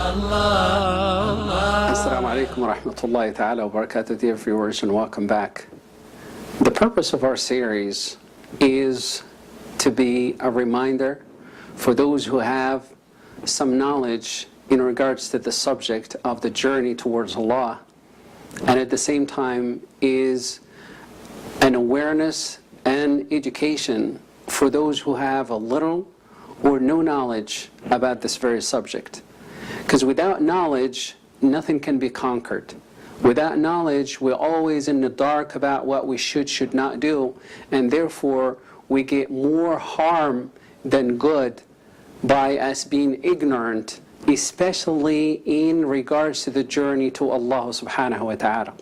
Assalamu alaikum wa rahmatullahi ta'ala wa barakatuh, dear viewers, and welcome back. The purpose of our series is to be a reminder for those who have some knowledge in regards to the subject of the journey towards Allah, and at the same time is an awareness and education for those who have a little or no knowledge about this very subject. Because without knowledge, nothing can be conquered. Without knowledge, we're always in the dark about what we should not do, and therefore we get more harm than good by us being ignorant, especially in regards to the journey to Allah subhanahu wa ta'ala.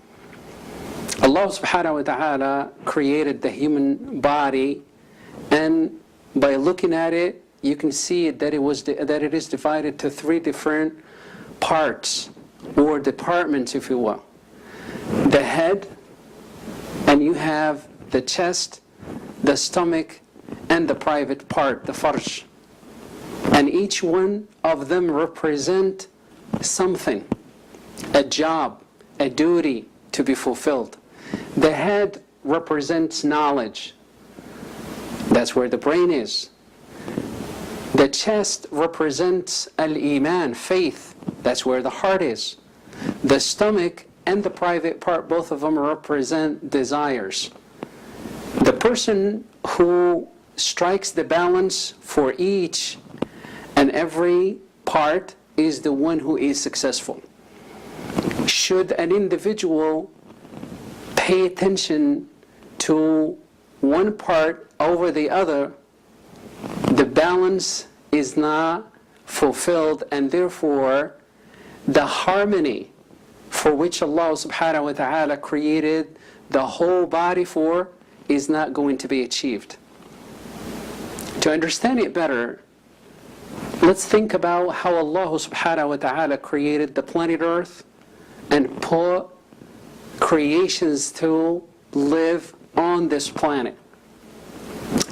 Allah subhanahu wa ta'ala created the human body, and by looking at it, you can see that it is divided to three different parts or departments, if you will. The head, and you have the chest, the stomach, and the private part, the farj. And each one of them represent something, a job, a duty to be fulfilled. The head represents knowledge. That's where the brain is. The chest represents al-iman, faith. That's where the heart is. The stomach and the private part, both of them represent desires. The person who strikes the balance for each and every part is the one who is successful. Should an individual pay attention to one part over the other, the balance is not fulfilled, and therefore the harmony for which Allah subhanahu wa ta'ala created the whole body for is not going to be achieved. To understand it better, let's think about how Allah subhanahu wa ta'ala created the planet Earth and put creations to live on this planet.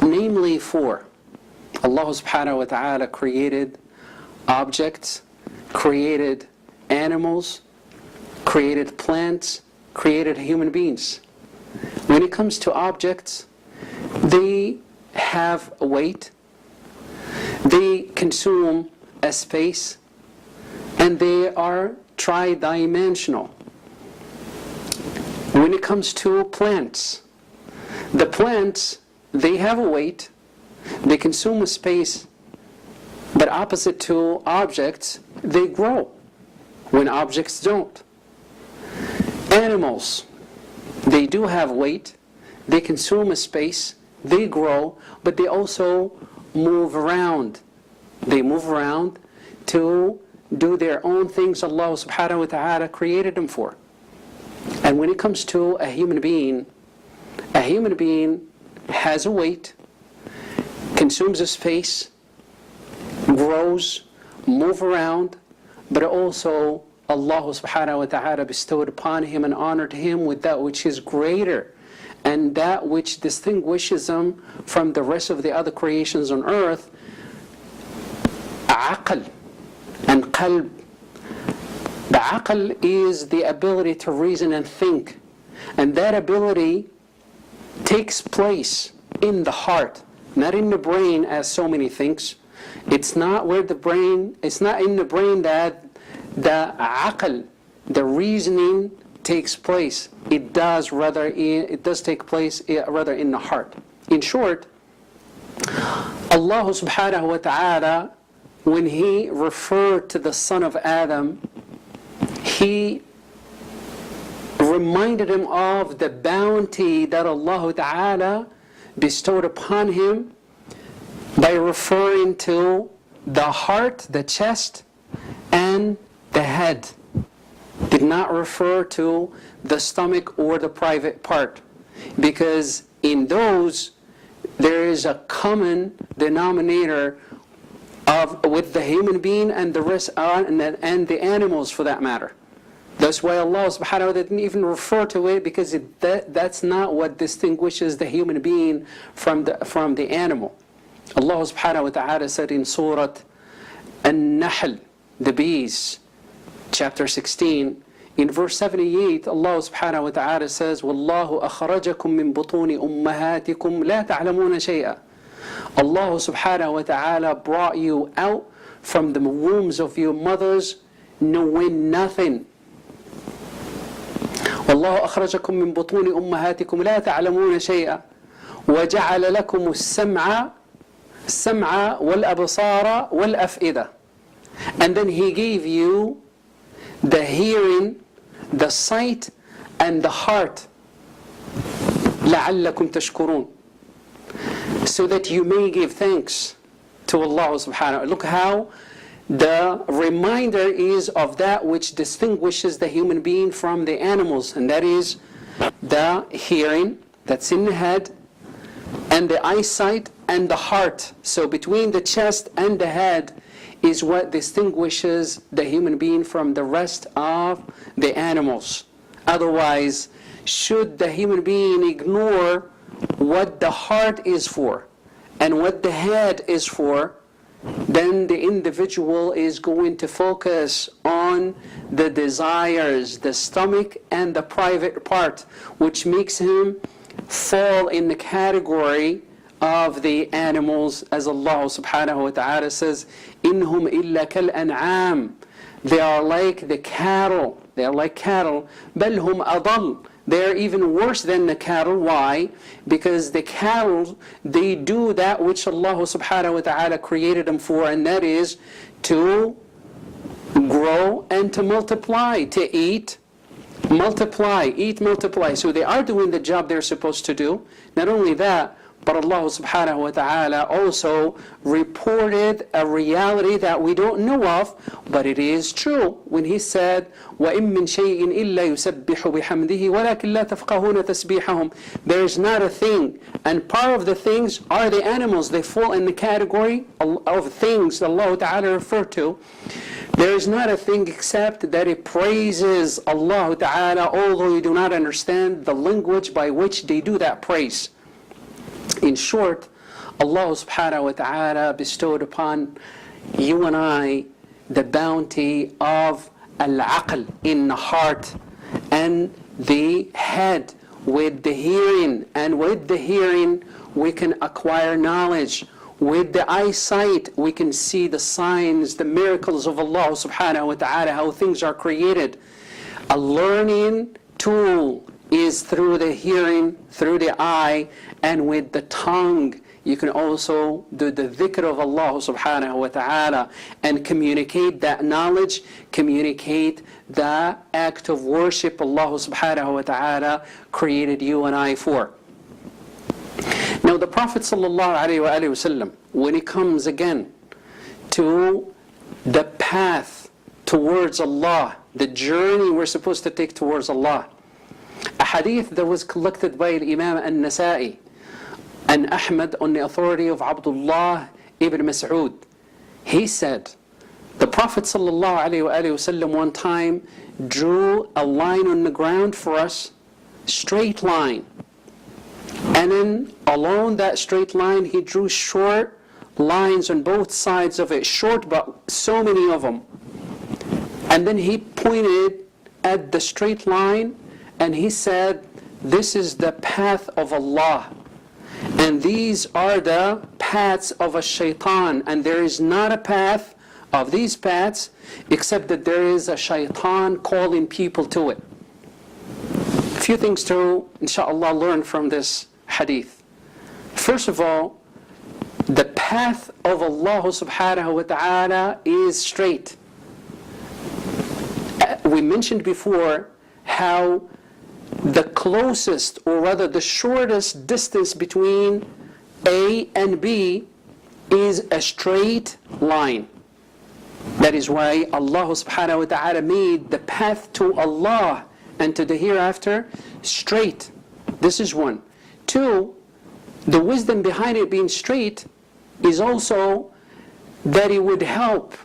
Namely four. Allah subhanahu wa ta'ala created objects, created animals, created plants, created human beings. When it comes to objects, they have a weight, they consume a space, and they are tridimensional. When it comes to plants, the plants, they have a weight, they consume a space, but opposite to objects, they grow when objects don't. Animals, they do have weight, they consume a space, they grow, but they also move around. They move around to do their own things Allah subhanahu wa ta'ala created them for. And when it comes to a human being has a weight, consumes a space, grows, move around, but also Allah subhanahu wa ta'ala bestowed upon him and honored him with that which is greater and that which distinguishes him from the rest of the other creations on earth, aql and qalb. The aql is the ability to reason and think, and that ability takes place in the heart, not in the brain as so many thinks. It's not where the brain, it's not in the brain that the aql, the reasoning takes place. It does take place rather in the heart. In short, Allah subhanahu wa ta'ala, when He referred to the son of Adam, He reminded him of the bounty that Allah ta'ala bestowed upon him by referring to the heart, the chest, and the head. Did not refer to the stomach or the private part, because in those there is a common denominator with the human being and the rest and the animals for that matter. That's why Allah subhanahu wa ta'ala didn't even refer to it, because that's not what distinguishes the human being from the animal. Allah subhanahu wa ta'ala said in Surah An-Nahl, the bees, chapter 16, in verse 78, Allah subhanahu wa ta'ala says, وَاللَّهُ أَخْرَجَكُم مِّن بُطُونِ أُمَّهَاتِكُمْ لَا تَعْلَمُونَ شَيْئًا. Allah subhanahu wa ta'ala brought you out from the wombs of your mothers knowing nothing. وَاللَّهُ أَخْرَجَكُم مِّن بُطُونِ أُمَّهَاتِكُمْ لَا تَعْلَمُونَ شَيْئًا وَجَعَلَ لَكُمُ السَّمْعَ وَالْأَبْصَارَ وَالْأَفْئِدَةَ. And then He gave you the hearing, the sight, and the heart. لَعَلَّكُمْ تَشْكُرُونَ. So that you may give thanks to Allah subhanahu wa ta'ala. Look how the reminder is of that which distinguishes the human being from the animals, and that is the hearing that's in the head, and the eyesight, and the heart. So between the chest and the head is what distinguishes the human being from the rest of the animals. Otherwise, should the human being ignore what the heart is for and what the head is for, then the individual is going to focus on the desires, the stomach, and the private part, which makes him fall in the category of the animals, as Allah subhanahu wa ta'ala says, إِنْهُمْ إِلَّا كَالْأَنْعَامِ. They are like the cattle. They are like cattle. بَلْ هُمْ أَضَلُّ. They are even worse than the cattle. Why? Because the cattle, they do that which Allah subhanahu wa ta'ala created them for, and that is to grow and to multiply, to eat, multiply, eat, multiply. So they are doing the job they're supposed to do. Not only that, but Allah subhanahu wa ta'ala also reported a reality that we don't know of, but it is true when He said, وَإِن مِّن شَيْءٍ إِلَّا يُسَبِّحُ بِحَمْدِهِ وَلَكِنْ لَا تَفْقَهُونَ تَسْبِيحَهُم. There is not a thing, and part of the things are the animals. They fall in the category of things Allah ta'ala referred to. There is not a thing except that it praises Allah ta'ala, although you do not understand the language by which they do that praise. In short, Allah subhanahu wa ta'ala bestowed upon you and I the bounty of al-aql in the heart and the head with the hearing, and with the hearing we can acquire knowledge. With the eyesight we can see the signs, the miracles of Allah subhanahu wa ta'ala, how things are created. A learning tool is through the hearing, through the eye, and with the tongue. You can also do the dhikr of Allah subhanahu wa ta'ala and communicate that knowledge, communicate the act of worship Allah subhanahu wa ta'ala created you and I for. Now the Prophet sallallahu alaihi wasallam, when he comes again to the path towards Allah, the journey we're supposed to take towards Allah, a hadith that was collected by Imam al-Nasa'i and Ahmad on the authority of Abdullah ibn Mas'ud. He said, the Prophet ﷺ one time drew a line on the ground for us, straight line. And then along that straight line, he drew short lines on both sides of it, short but so many of them. And then he pointed at the straight line and he said, this is the path of Allah, and these are the paths of a shaitan, and there is not a path of these paths except that there is a shaitan calling people to it. A few things to, inshallah, learn from this hadith. First of all, the path of Allah subhanahu wa ta'ala is straight. We mentioned before how the closest, or rather the shortest distance between A and B is a straight line. That is why Allah subhanahu wa ta'ala made the path to Allah and to the hereafter straight. This is one. Two, the wisdom behind it being straight is also that it would help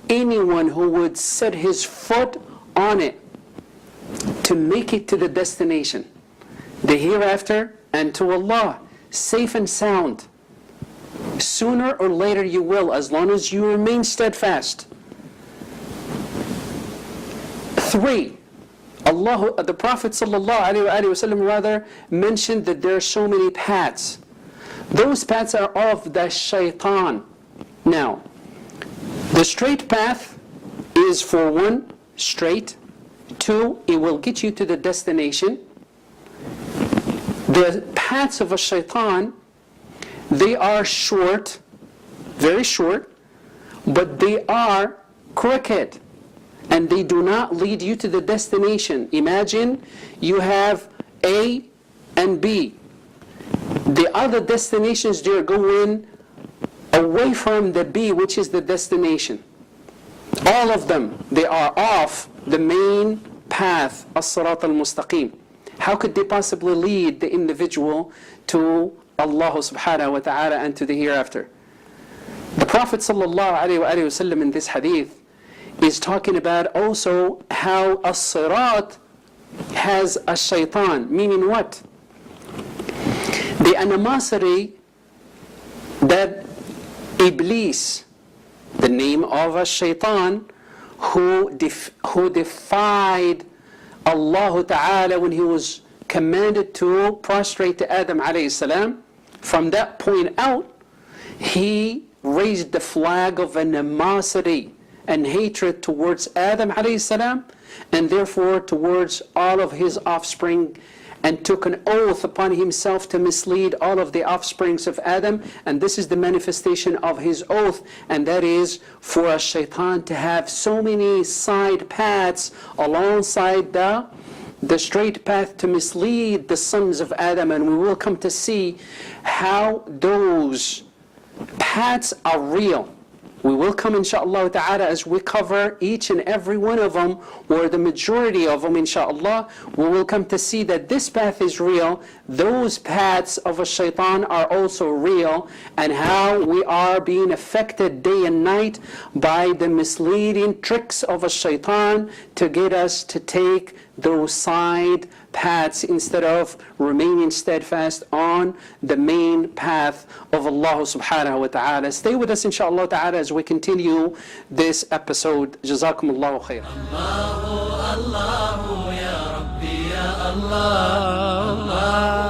anyone who would set his foot on it to make it to the destination, the hereafter, and to Allah, safe and sound. Sooner or later you will, as long as you remain steadfast. 3, the Prophet ﷺ rather mentioned that there are so many paths. Those paths are of the shaitan. Now, the straight path is, for 1, straight. 2, it will get you to the destination. The paths of a shaitan, they are short, very short, but they are crooked, and they do not lead you to the destination. Imagine you have A and B. The other destinations, they are going away from the B, which is the destination. All of them, they are off the main path, as-sirat al-mustaqim. How could they possibly lead the individual to Allah subhanahu wa ta'ala and to the hereafter? The Prophet sallallahu alayhi wa sallam in this hadith is talking about also how as-sirat has a shaitan, meaning what? The animosity that Iblis, the name of a shaitan, who defied Allah Ta'ala when he was commanded to prostrate to Adam alayhi salam. From that point out, he raised the flag of animosity and hatred towards Adam alayhi salam, and therefore towards all of his offspring, and took an oath upon himself to mislead all of the offsprings of Adam. And this is the manifestation of his oath, and that is for a shaitan to have so many side paths alongside the straight path to mislead the sons of Adam. And we will come to see how those paths are real. We will come inshaAllah ta'ala as we cover each and every one of them, or the majority of them inshaAllah. We will come to see that this path is real, those paths of a shaitan are also real, and how we are being affected day and night by the misleading tricks of a shaitan to get us to take those side paths instead of remaining steadfast on the main path of Allah subhanahu wa ta'ala. Stay with us inshaAllah ta'ala as we continue this episode. Jazakumullahu khair. Allahu, Allahu, Ya Rabbi, Ya Allah, Allah.